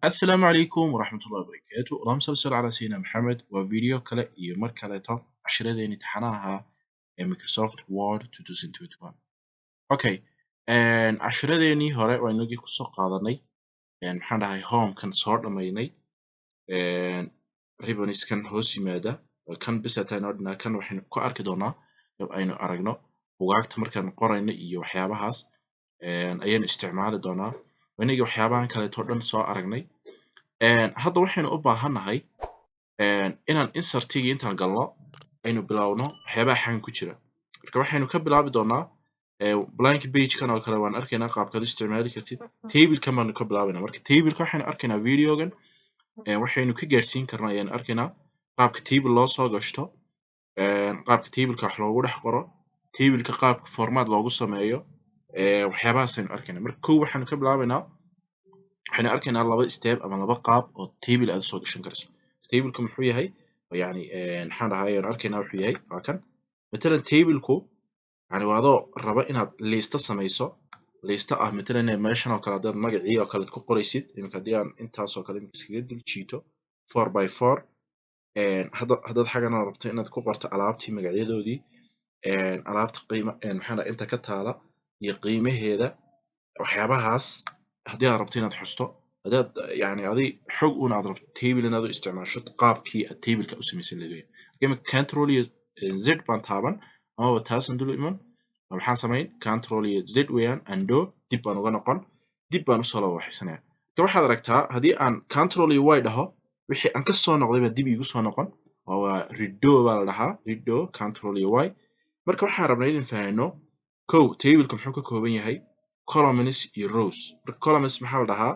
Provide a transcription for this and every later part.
السلام عليكم ورحمة الله وبركاته. اللهم صل وسلم على سيدنا محمد وفيديو kale iyo mar kaleeto cashiradeenii imtixaanaha ee Microsoft Word 2021. Okay, cashiradeenii hore waa inagii kusoo qaadanay maxaan dhahay homekan soo dhamaynay ribbonskan hoos yimaada kan bis hataan odhanaa kan waxaynu ku arki doonaa aynu aragno bugaagta markaan qorayno iyo waxyaabahaas ayaynu isticmaali doonaa inagii waxyaabahan kaleeto dhan soo aragnay. hadda waxaynu u baahanahay inaan insertigii intaan galno aynu bilaawno waxyaabaha xagan ku jira. Marka waxaynu ka bilaabi doonaa blank page kan oo kale waan arkaynaa qaabkaad u isticmaali kartid. Table kan baanu ka bilaabaynaa. Marka table ka waxaynu arkaynaa videogan waxaynu ka gaarsiin karnaa ayaan arkaynaa qaabka table loo soo gashto, qaabka table ka wax loogu dhex qoro, table ka qaabka format loogu sameeyo, waxyaabahaas aynu arkaynaa. Marka kow waxaanu ka bilaabaynaa waxaynu arkaynaa laba step ama laba qaab oo table aad soo gashan karto. Table-ku muxuu yahay? Yani maxaan dhahay ayaan arkaynaa wuxuu yahay waa kan. Matalan table-ku yani waa adoo raba inaad liista samayso, liista ah matalan meeshan oo kale hadaad magacii oo kale ku qoraysid, iminka haddii aan intaas oo kale iskaga dul jiito 4x4 haddaad xaggan rabto inaad ku qorto alaabtii magacyadoodii, alaabta qiima maxaan dhahay inta ka taala iyo qiimaheeda, waxyaabahaas haddii aad rabto inaad xusto, haddaad yani adi xog uun aad rabto table inaad u isticmaasho qaabkii aad table-ka u samaysan lahayd. Iminka control iyo z baan taaban amaba taasan dul iman maxaan samayn control iyo z weeyaan undo dib baan uga noqon, dib baan usoo laba waxaysanaya. Marka waxaad aragtaa haddii aan control iyo y dhaho wixii aan ka soo noqday baa dib iigu soo noqon, waa redo baa la dhahaa, redo control iyo y. Marka waxaan rabnaa inaan fahanno kow table-ka muxuu ka kooban yahay columns iyo rows. Marka columns maxaa la dhahaa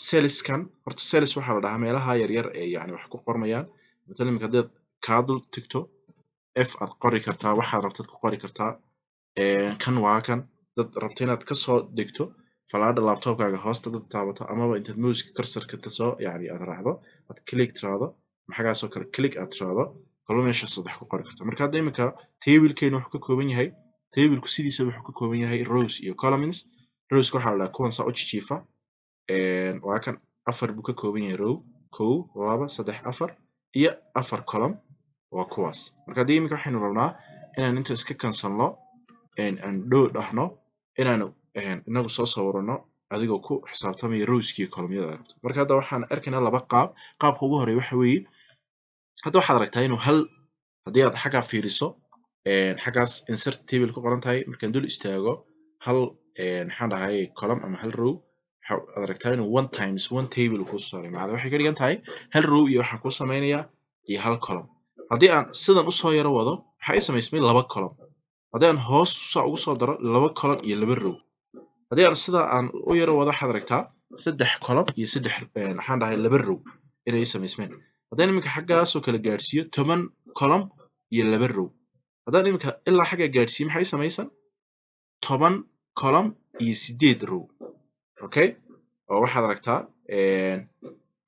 cellskan, horta cells waxaa la dhahaa meelaha yaryar ee yani wax ku qormayaan. Matalan iminka haddaad kaa dul tagto f aad qori kartaa, waxaad rabtad ku qori kartaa. kan waa kan dad rabto inaad kasoo degto falaadha laptopkaaga hoosta dad taabato amaba intaad mouseka cursor-ka tasoo yani aad raacdo aad click tiraahdo maxagaas oo kale click aad tiraahdo kalba meeshaas wax ku qori kartaa. Marka hadda iminka table-keenu wuxuu ka kooban yahay, table-ku sidiisa wuxuu ka kooban yahay rows iyo columns. Rows waxaa la dhahaa kuwan saa u jijiifa, waa kan afar buu ka kooban yahay row, kow laba saddex afar iyo afar column waa kuwaas. Marka haddii iminka waxaynu rabnaa inaan inta iska kansalno undo dhahno inaanu inagu soo sawirano adigoo ku xisaabtamaya rowski iyo column-yada aad rabto. Marka hadda waxaan arkaynaa laba qaab. Qaabka ugu horeeya waxa weeye hadda waxaad aragtaa inuu hal haddii aad xaggaa fiiriso xaggaas insert table ku qoran tahay, markaan dul istaago hal maxaan dhahay column ama hal row waxaad aragtaa inuu one times one table kuu saaray. Macnaheedu waxay ka dhigan tahay hal row iyo waxaan kuu samaynayaa iyo hal column. Haddii aan sidan usoo yaro wado waxaa ii samaysmay laba column. Haddii aan hoos ugu soo daro laba column iyo laba row. haddii aan sidaa aan u yaro wado waxaad aragtaa saddex column iyo saddex maxaan dhahay laba row inay ii samaysmeen. haddaan iminka xaggaasoo kale gaadhsiiyo 10 column iyo laba row, haddaan iminka ilaa xagga gaadhsiiyo maxay samaysan 10 column iyo 8 row. Okay, oo waxaad aragtaa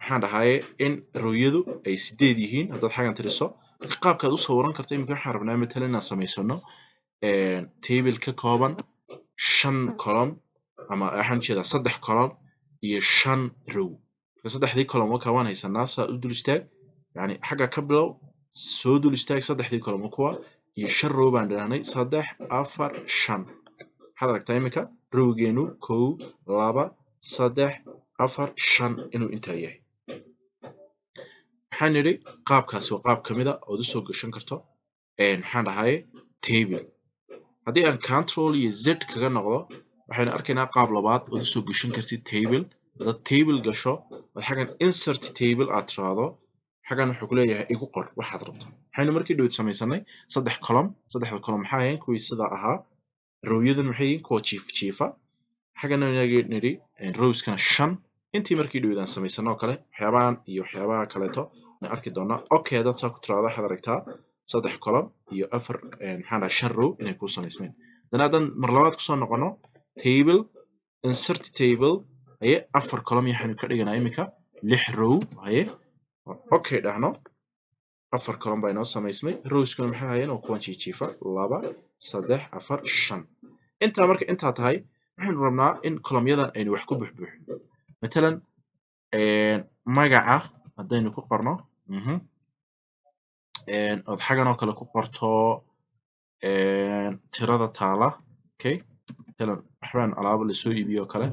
maxaan dhahay in rowyadu ay 8 yihiin haddaad xaggan tiriso. Marka qaabkaad u sawiran karto iminka waxaan rabnaa matalan inaan samaysano table ka kooban 5 column ama waxaan jeedaa 3 column iyo 5 row. Marka saddexdii column markaa waan haysanaa, saa u dul istaag yani xagga ka bilow soo dul istaag saddexdii column kuwa iyo 5 row baan dhahnay 3 4 5. waxaad aragtaa iminka rowgeenu 1 2 3 4 5 inuu intaa yahay. waxaan nidhi qaabkaasi waa qaab kamid a ood usoo gashan karto maxaan dhahay table. haddii aan control iyo z kaga noqdo waxaynu arkaynaa qaab labaad ood usoo gashan kartid table. haddaad table gasho ood xaggan insert table aad tiraahdo xaggan wuxuu ku leeyahay igu qor waxaad rabto. waxaynu markii dhawed samaysanay 3 column, saddexda column maxay ahayn kuwii sidaa ahaa, rowyadan maxay yihiin kuwa jiifa. xaggana nidhi rowskana 5 intii markii dhawed aan samaysanoo kale waxyaabahan iyo waxyaabaha kaleeto aan arki doonaa. Okay, haddaad saa ku tiraahdo waxaad aragtaa 3 column iyo 4 maxaan dhahay 5 row inay kuu samaysmeen. haddaan mar labaad kusoo noqono table insert table haye 4 column waxaynu ka dhiganaa iminka 6 row haye okay dhahno 4 column baa inoo samaysmay. rowskuna maxay ahaayeen oo kuwan jiifa 2 3 4 5. intaa marka intaa tahay waxaynu rabnaa in column-yadan aynu wax ku buuxbuuxino. matalan magaca haddaynu ku qorno ood xaggan oo kale ku qorto tirada taala okay matalan waxbaan alaabo lasoo iibiyo oo kale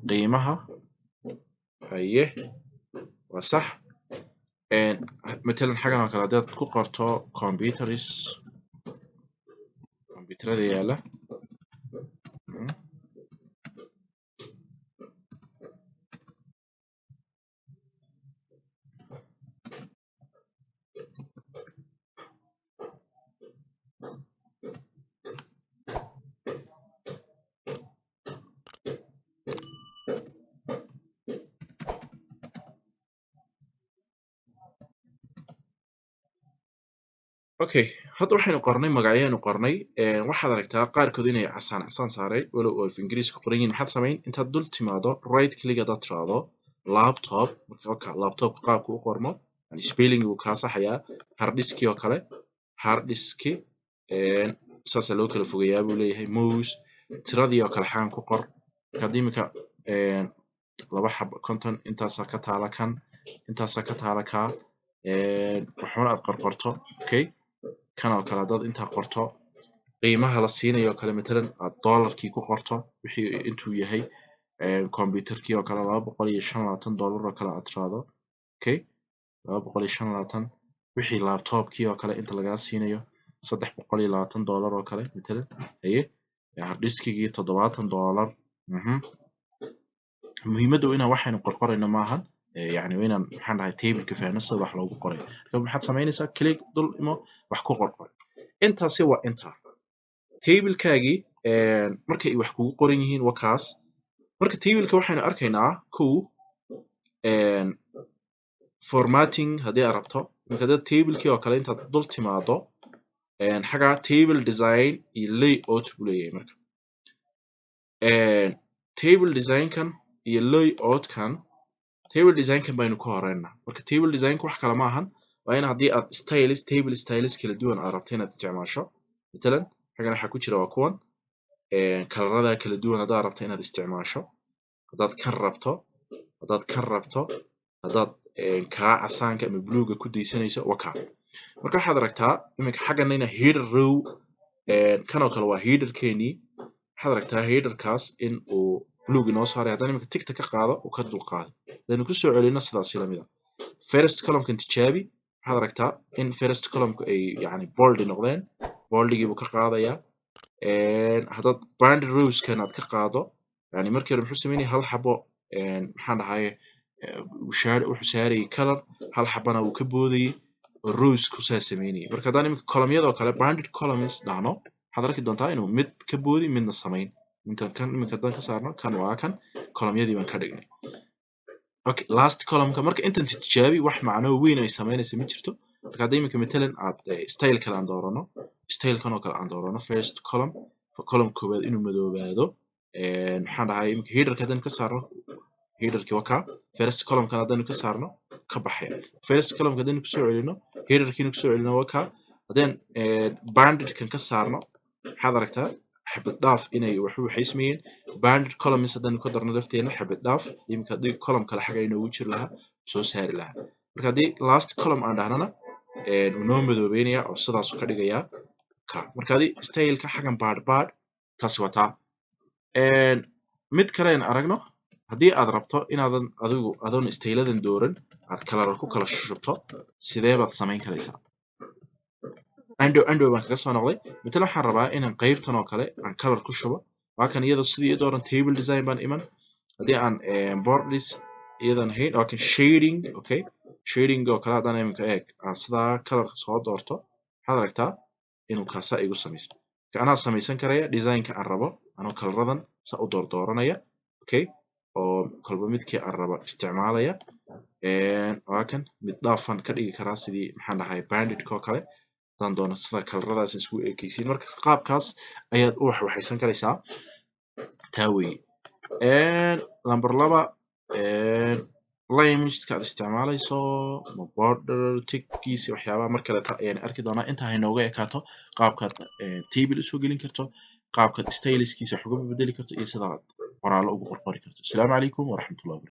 qiimaha haye waa sax matalan xaggan oo kale haddaad ku qorto computerada yaala okay hadda waxaynu qornay magacyaanu qornay waxaad aragtaa qaarkood inay casaan saaray walow oo ingiriiska qoran yihiin maxaad samayn intaad dul timaado right click hadaad tiraahdo laptop marka laptopka qaabka u qormo yani spelling wuu kaa saxayaa harddiski oo kale harddiski saasaa loo kala fogeeyaa buu leeyahay mouse tiradii oo kale xaan ku qor markaad iminka 2 xabo 50 intaasaa ka taala kan intaasaa ka taala kaa waxuna aad qorqorto okay kan oo kale haddaad intaa qorto qiimaha la siinayo oo kale matalan aad dollarkii ku qorto wixii intuu yahay computerkii oo kale $255 oo kale aad tiraahdo okay $255 wixii laptopkii oo kale inta lagaa siinayo $320 oo kale matalan haye harddiskigii $70 muhiimaddu inaan waxaynu qorqorayno maahan يعني وين maxaan dhahay table-ka faahno sida wax loogu qoray marka maxaad samaynaysaa click dul imo wax ku qorqor intaasi waa intaa table-kaagii marka ay wax kugu qoran yihiin waa kaas marka table-ka waxaynu arkaynaa kow formatting haddii aad rabto marka dad table-kii oo kale intaad dul timaado xagga table design iyo layout buu leeyahay marka table design-kan iyo layout-kan table design-kan baynu ka horeynaa marka table design-ka wax kale ma ahan waa in haddii aad table styles kala duwan aad rabto inaad isticmaasho matalan xaggan waxaa ku jira waa kuwan kalarada kala duwan haddaad rabto inaad isticmaasho haddaad kan rabto haddaad kaa casaanka ama buluuga ku daysanayso waa kaa marka waxaad aragtaa iminka xagganina header row kan oo kale waa headerkeenii waxaad aragtaa headerkaas in uu buluug inoo saaray haddana iminka tigta ka qaado uu ka dulqaaday haddaynu ku soo celino sidaasi lamid ah first column-kan tijaabi waxaad aragtaa in first column-ku ay yani bold noqdeen boldigii buu ka qaadayaa haddaad boundary rows-kan aad ka qaado yani markii hore muxuu sameynaya hal xabo maxaan dhahaye wuxuu saarayay color hal xabana wuu ka boodayay oo rows-ku saa sameynayay marka haddaan iminka column-yadoo kale bounded columns dhahno waxaad arki doontaa inuu mid ka boodi midna samayn iminka haddaan ka saarno kan waa kan column-yadii baan ka dhignay okay last column-ka marka intan tijaabi wax macno weyn ay samaynaysa ma jirto marka hadda iminka matalan aad style kale aan doorano style-kan oo kale aan doorano first column koowaad inuu madoobaado maxaan dhahay iminka header-ka haddaynu ka saarno header-kii waa kaa first column-kan haddaynu ka saarno ka baxaya first column-ka haddaynu kusoo celino header-kiina kusoo celino waa kaa haddaan bounded-kan ka saarno waxaad aragtaa xabad dhaaf inay waxay sameeyeen bounded columns haddaynu ka darno lafteena xabad dhaaf iminka haddii column kale xagga inoogu jiri lahaa soo saari lahaa marka haddii last column aan dhahnana wuu noo madoobeynaya oo sidaasu ka dhigayaa ka marka haddii style-ka xaggan baadh taasi waa taa mid kale aan aragno haddii aad rabto inaadan adigu adoon style-adan dooran aad kalar ku kala shubto sidee baad samayn karaysaa andow baan kaga soo noqday matalan waxaan rabaa inaan qaybtan oo kale aan color ku shubo waa kan iyadoo sidii dooran table design baan iman haddii aan borders iyadan ahayn waa kan shading okay shading oo kale haddaan iminka eeg aan sidaa colorka soo doorto waxaad aragtaa inuu kaasaa igu samayso marka anaa samaysan karaya design-ka aan rabo anoo kalaradan saa u dooranaya okay oo kolba midkii aan rabo isticmaalaya waa kan mid dhaafan ka dhigi karaa sidii maxaan dhahay bandit-ka oo kale haddaan doono sida kalaradaas isku ekaysiin marka qaabkaas ayaad u waxaysan karaysaa taa weeye number 2 language-ka aad isticmaalayso ma border tigkiisa waxyaabaha mar kale ayaan arki doonaa inta haynooga ekaato qaabkaad table usoo gelin karto qaabkaad styleskiisa wax uga bedeli karto iyo sidaad qoraallo ugu qorqori karto asalaamu calaykum waraxmatullahi wabarakatu